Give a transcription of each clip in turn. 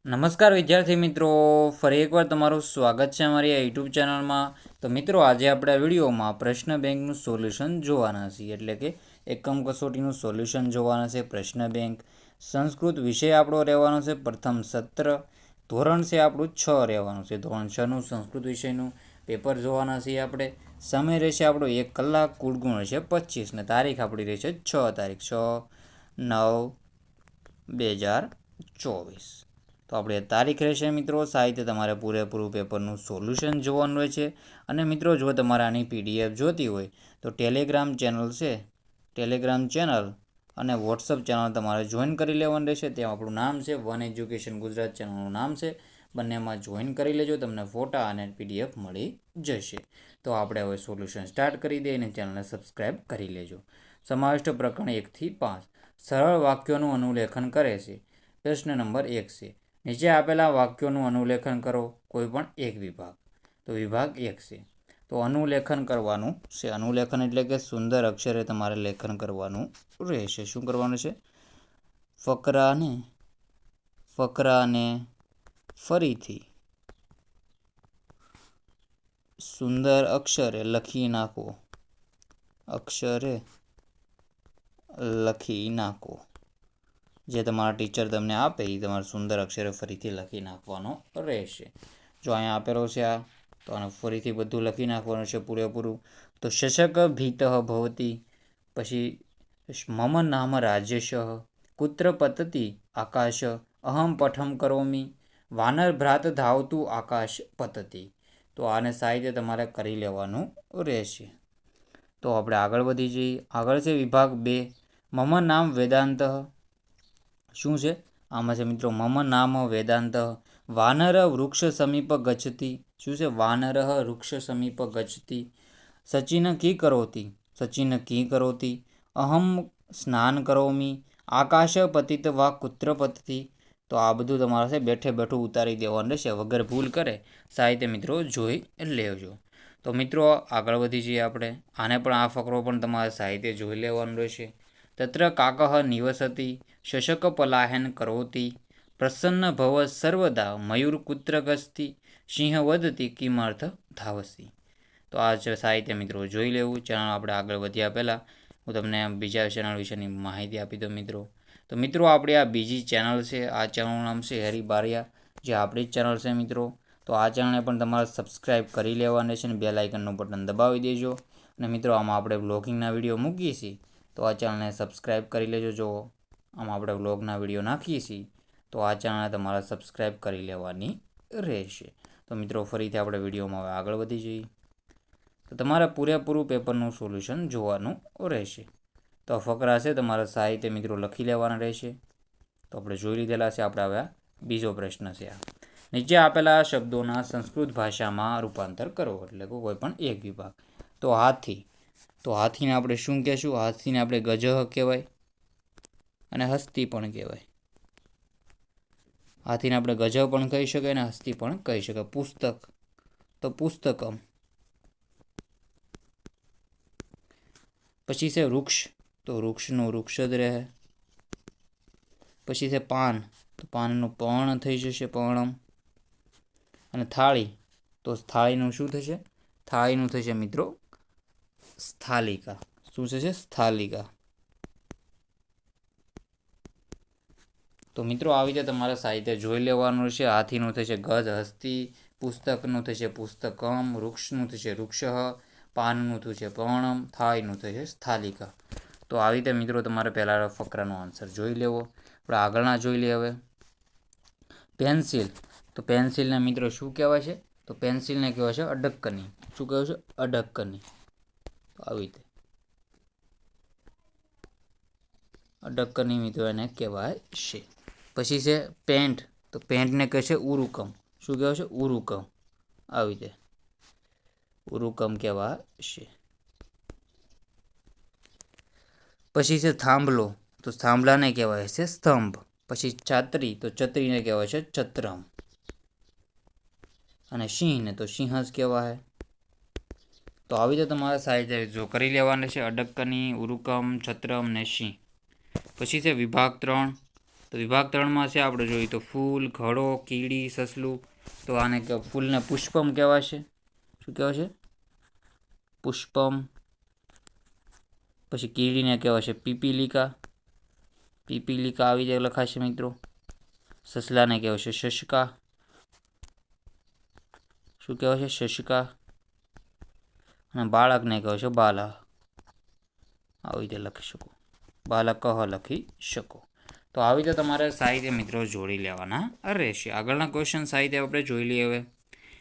નમસ્કાર વિદ્યાર્થી મિત્રો, ફરી એકવાર તમારું સ્વાગત છે અમારી આ યુટ્યુબ ચેનલમાં. તો મિત્રો, આજે આપણે આ વિડીયોમાં પ્રશ્ન બેંકનું સોલ્યુશન જોવાના છીએ, એટલે કે એકમ કસોટીનું સોલ્યુશન જોવાના છે. પ્રશ્ન બેંક સંસ્કૃત વિષય આપણો રહેવાનો છે પ્રથમ સત્ર. ધોરણ છે આપણું 6 રહેવાનું છે. ધોરણ 6નું સંસ્કૃત વિષયનું પેપર જોવાના છીએ આપણે. સમય રહેશે આપણો 1 કલાક, કુલ ગુણ રહેશે 25 ને તારીખ આપણી રહેશે 6/9/2024. તો આપણે તારીખ રહેશે મિત્રો. સાહિત્ય તમારે પૂરેપૂરું પેપરનું સોલ્યુશન જોવાનું રહે છે. અને મિત્રો, જો તમારે આની પીડીએફ જોતી હોય તો ટેલિગ્રામ ચેનલ છે, ટેલિગ્રામ ચેનલ અને વોટ્સઅપ ચેનલ તમારે જોઈન કરી લેવાનું રહેશે. ત્યાં આપણું નામ છે વન એજ્યુકેશન ગુજરાત, ચેનલનું નામ છે. બંનેમાં જોઈન કરી લેજો, તમને ફોટા અને પીડીએફ મળી જશે. તો આપણે હવે સોલ્યુશન સ્ટાર્ટ કરી દઈએ અને ચેનલને સબસ્ક્રાઈબ કરી લેજો. સમાવિષ્ટ પ્રકરણ 1 થી 5 સરળ વાક્યોનું અનુલેખન કરે છે. પ્રશ્ન નંબર 1 છે, નીચે આપેલા વાક્યોનું અનુલેખન કરો, કોઈ પણ એક વિભાગ. તો વિભાગ 1 છે. તો અનુલેખન કરવાનું છે. અનુલેખન એટલે કે સુંદર અક્ષરે તમારે લેખન કરવાનું રહેશે. શું કરવાનું છે? ફકરાને ફરીથી સુંદર અક્ષરે લખી નાખો. જે તમારા ટીચર તમને આપે એ તમારે સુંદર અક્ષરે ફરીથી લખી નાખવાનો રહેશે. જો અહીંયા આપેલો છે આ, તો આને ફરીથી બધું લખી નાખવાનું છે પૂરેપૂરું. તો શશક ભીત ભવતી, પછી મમ નામ રાજેશ, કુત્ર પતતી આકાશ, અહમ પઠમ કરોમી, વાનર ભ્રાત ધાવતું આકાશ પતતી. તો આને સાહિત્ય તમારે કરી લેવાનું રહેશે. તો આપણે આગળ વધી જઈએ. આગળ છે વિભાગ 2, મમ નામ વેદાંત. શું છે આમાં? છે મિત્રો, મમ નામ વેદાંત. વાનર વૃક્ષ સમીપ ગચ્છતી. શું છે? વાનર વૃક્ષ સમીપ ગચ્છતી. સચિન કી કરોતી, અહમ સ્નાન કરોમી, આકાશ પતિત વા કુત્ર પતતી. તો આ બધું તમારે છે બેઠે બેઠું ઉતારી દેવાનું રહેશે, વગર ભૂલ કરે સાહિત્ય મિત્રો જોઈ લેજો. તો મિત્રો, આગળ વધી જઈએ આપણે. આને પણ આ ફકરો પણ તમારે સાહિત્ય જોઈ લેવાનું રહેશે. તત્ર કાકઃ નિવસતી, શશક પલાયન કરોતી, પ્રસન્ન ભવ સર્વદા, મયુર કુત્ર ગસ્તી, સિંહ વદતી કિમર્થ ધાવસી. તો આ સાહિત્ય મિત્રો જોઈ લેવું. ચેનલ આપણે આગળ વધ્યા પહેલાં હું તમને બીજા ચેનલ વિશેની માહિતી આપી દઉં મિત્રો. તો મિત્રો, આપણી આ બીજી ચેનલ છે. આ ચેનલનું નામ છે હરી બારિયા, જે આપણી જ ચેનલ છે મિત્રો. તો આ ચેનલને પણ તમારે સબસ્ક્રાઈબ કરી લેવાની છે અને બેલ આઇકનનું બટન દબાવી દેજો. અને મિત્રો, આમાં આપણે વ્લોગિંગના વિડીયો મૂકીએ છીએ, તો આ ચેનલને સબસ્ક્રાઈબ કરી લેજો. જો આમાં આપણે વ્લોગના વિડીયો નાખીએ છીએ, તો આ ચેનલને તમારે સબસ્ક્રાઈબ કરી લેવાની રહેશે. તો મિત્રો, ફરીથી આપણે વિડીયોમાં હવે આગળ વધી જઈએ. તો તમારે પૂરેપૂરું પેપરનું સોલ્યુશન જોવાનું રહેશે. તો ફકરા છે તમારે સાહિત્ય મિત્રો લખી લેવાના રહેશે. તો આપણે જોઈ લીધેલા છે. આપણે હવે બીજો પ્રશ્ન છે આ, નીચે આપેલા શબ્દોના સંસ્કૃત ભાષામાં રૂપાંતર કરો, એટલે કે કોઈ પણ એક વિભાગ. તો હાથી. તો હાથીને આપણે શું કહેશું? હાથીને આપણે ગજહ કહેવાય અને હસ્તી પણ કહેવાય. હાથીને આપણે ગજહ પણ કહી શકાય અને હસ્તી પણ કહી શકાય. પુસ્તક, તો પુસ્તકમ. પછી છે વૃક્ષ, તો વૃક્ષનું વૃક્ષ જ રહે. પછી છે પાન, તો પાનનું પર્ણ થઈ જશે, પર્ણમ. અને થાળી, તો થાળીનું શું થશે? થાળીનું થશે મિત્રો સ્થાલિકા. શું થશે? સ્થાલિકા. તો મિત્રો, આવી રીતે તમારે સાહિત્ય જોઈ લેવાનું છે. હાથીનું થશે ગજ, હસ્તી. પુસ્તકનું થશે પુસ્તકમ. વૃક્ષનું થશે વૃક્ષ. પાનનું થશે પર્ણમ. થાળીનું થશે સ્થાલિકા. તો આવી રીતે મિત્રો તમારે પહેલાં ફકરાનો આન્સર જોઈ લેવો. આપણે આગળના જોઈ લઈએ હવે. પેન્સિલ, તો પેન્સિલને મિત્રો શું કહેવાય છે? તો પેન્સિલને કહેવાય છે અડક્કની. શું કહેવાય છે? અડક્કની. તો આવી રીતે અડક્કની મિત્રો એને કહેવાય છે. પછી છે પેન્ટ, તો પેન્ટને કહે છે ઉરુકમ. શું કહેવાય છે? ઉરુકમ. આવી રીતે ઉરુકમ કહેવાય છે. પછી છે થાંભલો, તો થાંભલાને કહેવાય છે સ્તંભ. પછી છાત્રી, તો છત્રીને કહેવાય છે છત્રમ. અને સિંહને તો સિંહ જ કહેવાય. તો આવી રીતે તમારે સાહિત્ય જો કરી લેવાનું છે. અડક્કની, ઉરુકમ, છત્રમ ને સિંહ. પછી છે વિભાગ 3, તો વિભાગ 3માં છે આપણે જોઈએ તો ફૂલ, ઘડો, કીડી, સસલું. તો આને ફૂલને પુષ્પમ કહેવાશે. શું કહેવાશે? પુષ્પમ. પછી કીડીને કહેવાશે પીપીલિકા. પીપીલિકા આવી જાય લખાશે મિત્રો. સસલાને કહેવાશે શશકા. શું કહેવાશે? શશકા. અને બાળકને કહેવાશે બાલા. આવી રીતે લખી શકો. બાલક લખી શકો. તો આવી રીતે તમારે સાહિત્ય મિત્રો જોડી લેવાના રહેશે. આગળના ક્વેશ્ચન સાહિત્ય આપણે જોઈ લઈએ હવે.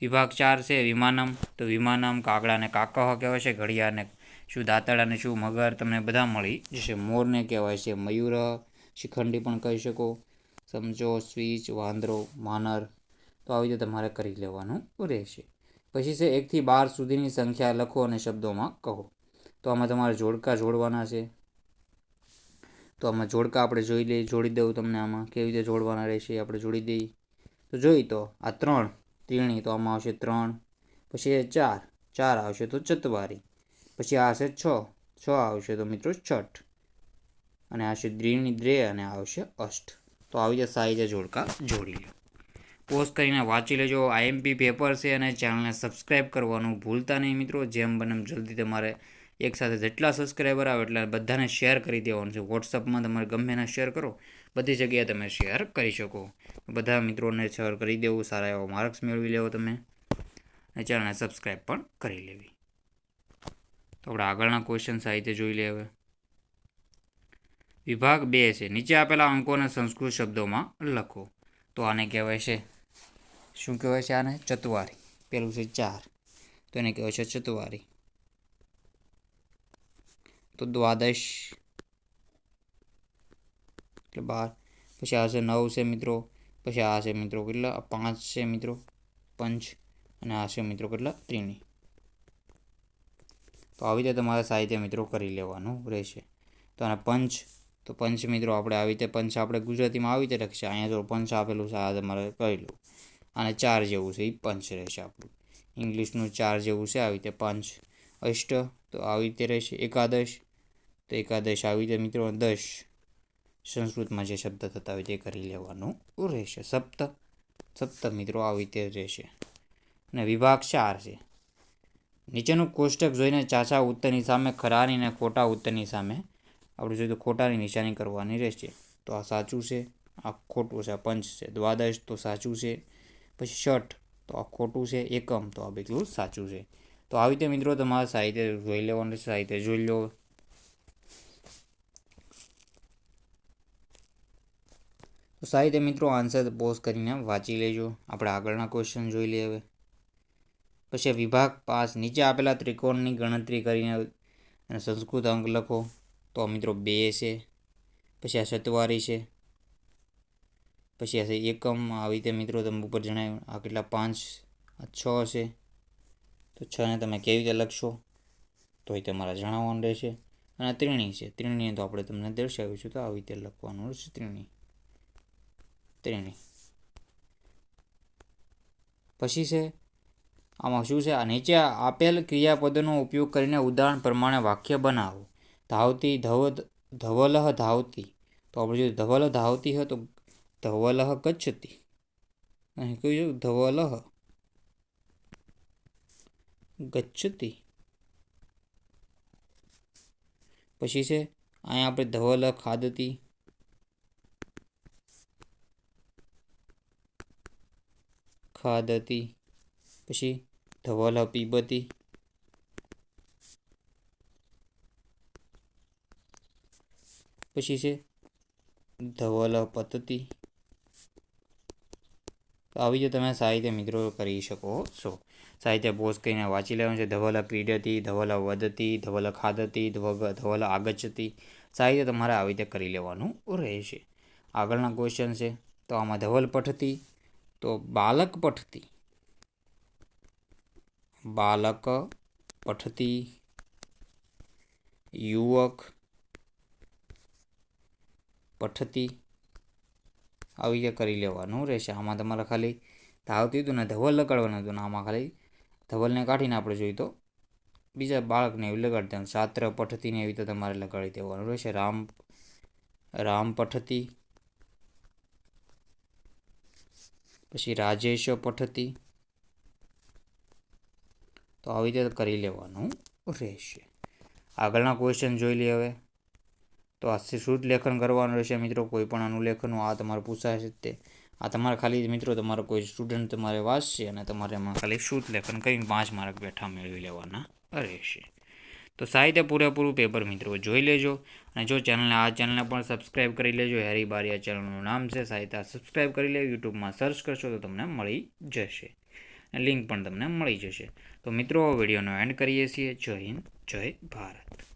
વિભાગ 4 છે વિમાનમ. તો વિમાનમ કાગડાને કાકહ કહેવાય છે. ઘડિયાળને શું દાંતડાને શું મગર, તમને બધા મળી જશે. મોરને કહેવાય છે મયુર. શિખંડી પણ કહી શકો. સમજો, સ્વીચ, વાંદરો, માનર. તો આવી રીતે તમારે કરી લેવાનું રહેશે. પછી છે 1 થી 12 સુધીની સંખ્યા લખો અને શબ્દોમાં કહો. તો આમાં તમારે જોડકા જોડવાના છે. તો આમાં જોડકા આપણે જોડી દઉં તમને. આમાં કેવી રીતે જોડવાના રહેશે આપણે જોડી દઈએ. તો જોઈ તો આ 3 ત્રીણી, તો આમાં આવશે 3. પછી 4 આવશે તો ચતવારી. પછી આ હશે 6 આવશે તો મિત્રો છઠ. અને આવશે દ્રીણી દ્રે અને આવશે અષ્ટ. તો આવી રીતે સાહિત્ય જોડકા જોડી લો. પોઝ કરીને વાંચી લેજો. IMP પેપર છે અને ચેનલને સબસ્ક્રાઈબ કરવાનું ભૂલતા નહીં મિત્રો. જેમ બને જલ્દી તમારે એકસાથે જેટલા સબસ્ક્રાઈબર આવે એટલે બધાને શેર કરી દેવાનું છે. વોટ્સઅપમાં તમારે ગમે એને શેર કરો, બધી જગ્યાએ તમે શેર કરી શકો. બધા મિત્રોને શેર કરી દેવું. સારા એવા માર્ક્સ મેળવી લેવો તમે. અને ચેનલને સબસ્ક્રાઈબ પણ કરી લેવી. તો આપણે આગળના ક્વેશ્ચન સાહિત્ય જોઈ લે હવે. વિભાગ 2 છે નીચે આપેલા અંકોને સંસ્કૃત શબ્દોમાં લખો. તો આને કહેવાય છે, શું કહેવાય છે? આને ચતવારી. પેલું છે 4, તો એને કહેવાય છે ચતવારી. તો દ્વાદશ એટલે 12. પછી આ છે 9 છે મિત્રો. પછી આ છે મિત્રો કેટલા? 5 છે મિત્રો પંચ. અને આ છે મિત્રો કેટલા? ત્રીણી. તો આવી રીતે તમારે સાહિત્ય મિત્રો કરી લેવાનું રહેશે. તો આને પંચ. તો પંચ મિત્રો આપણે આવી રીતે પંચ આપણે ગુજરાતીમાં આવી રીતે લખશે. અહીંયા જો પંચ આપેલું છે, આ તમારે કરી લો. અને 4 જેવું છે એ પંચ રહેશે આપણું. ઇંગ્લિશનું 4 જેવું છે, આવી રીતે પંચ. અષ્ટ તો આવી રીતે રહેશે. એકાદશ તો એકાદશ આવી રીતે મિત્રો. 10 સંસ્કૃતમાં જે શબ્દ થતા હોય તે કરી લેવાનું રહેશે. સપ્ત મિત્રો આવી રીતે રહેશે. અને વિભાગ 4 છે. નીચેનું કોષ્ટક જોઈને ચાચા ઉત્તરની સામે ખરાની અને ખોટા ઉત્તરની સામે આપણે જોઈએ તો ખોટાની નિશાની કરવાની રહેશે. તો આ સાચું છે, આ ખોટું છે. આ પંચ છે. દ્વાદશ તો સાચું છે. પછી ષઠ તો આ ખોટું છે. એકમ તો આ બધું સાચું છે. તો આવી રીતે મિત્રો તમારે સાહિત્ય જોઈ લેવાનું છે. સાહિત્ય જોઈ લો. તો સાહિત્ય મિત્રો આન્સર પોઝ કરીને વાંચી લેજો. આપણે આગળના ક્વેશ્ચન જોઈ લઈએ હવે. પછી વિભાગ 5 નીચે આપેલા ત્રિકોણની ગણતરી કરીને અને સંસ્કૃત અંક લખો. તો મિત્રો 2 છે. પછી આ ચતવારી છે. પછી આ છે એકમ. આવી રીતે મિત્રો તમે ઉપર જણાવ્યું. આ કેટલા? 5. આ 6 છે. તો 6ને તમે કેવી રીતે લખશો તો એ તમારે જણાવવાનું રહેશે. અને ત્રીણી છે. ત્રીણીને તો આપણે તમને દર્શાવીશું. તો આવી રીતે લખવાનું રહેશે. ત્રીણી. પછી છે આમાં શું છે? આ નીચે આપેલ ક્રિયાપદોનો ઉપયોગ કરીને ઉદાહરણ પ્રમાણે વાક્ય બનાવો. ધાવતી ધવલહ ધાવતી. તો આપણે જો ધવલ ધાવતી હોય તો ધવલહ ગચ્છતી. અહીં કહ્યું ધવલહ ગચ્છતી. પછી છે અહીંયા આપણે ધવલ ખાદતી. ખાદતી. પછી ધવલ પીબતી. પછી છે ધવલ પતતી. તો આવી રીતે તમે સાહિત્ય મિત્રો કરી શકો છો. સાહિત્ય પોઝ કરીને વાંચી લેવાનું છે. ધવલ ક્રીડતી, ધવલ વદતી, ધવલ ખાદતી, ધવલ આગચ્છતી. સાહિત્ય તમારે આવી રીતે કરી લેવાનું રહેશે. આગળના ક્વેશ્ચન છે. તો આમાં ધવલ પઠતી તો બાલક પઠતી. બાલક પઠતી. યુવક પઠતી. આવી રીતે કરી લેવાનું રહેશે. આમાં તમારે ખાલી ધાવતી હતું ને ધવલ લગાડવાનું હતું ને આમાં ખાલી ધવલને કાઢીને આપણે જોઈએ તો બીજા બાળકને એવું લગાડી દેવાનું. છાત્ર પઠતીને એવી રીતે તમારે લગાડી દેવાનું રહેશે. રામ પઠતી. પછી રાજેશ પઠતી. તો આવી રીતે કરી લેવાનું રહેશે. આગળના ક્વેશ્ચન જોઈ લઈએ હવે. તો આ શુદ્ધ લેખન કરવાનું રહેશે મિત્રો. કોઈ પણ અનુલેખનનું આ તમારે પૂછાશે તે આ તમારે ખાલી મિત્રો તમારો કોઈ સ્ટુડન્ટ તમારે વાંચશે અને તમારે એમાં ખાલી શુદ્ધ લેખન કરીને 5 માર્ક બેઠા મેળવી લેવાના રહેશે. તો સાહિત્ય પૂરેપૂરું પેપર મિત્રો જોઈ લેજો અને જો ચેનલને પણ સબસ્ક્રાઈબ કરી લેજો. હેરી બારિયા ચેનલનું નામ છે સાહિત્ય. સબસ્ક્રાઈબ કરી લેજો. યુટ્યુબમાં સર્ચ કરશો તો તમને મળી જશે. લિંક પણ તમને મળી જશે. તો મિત્રો વિડીયોનો એન્ડ કરીએ છીએ. જય હિન્દ, જય ભારત.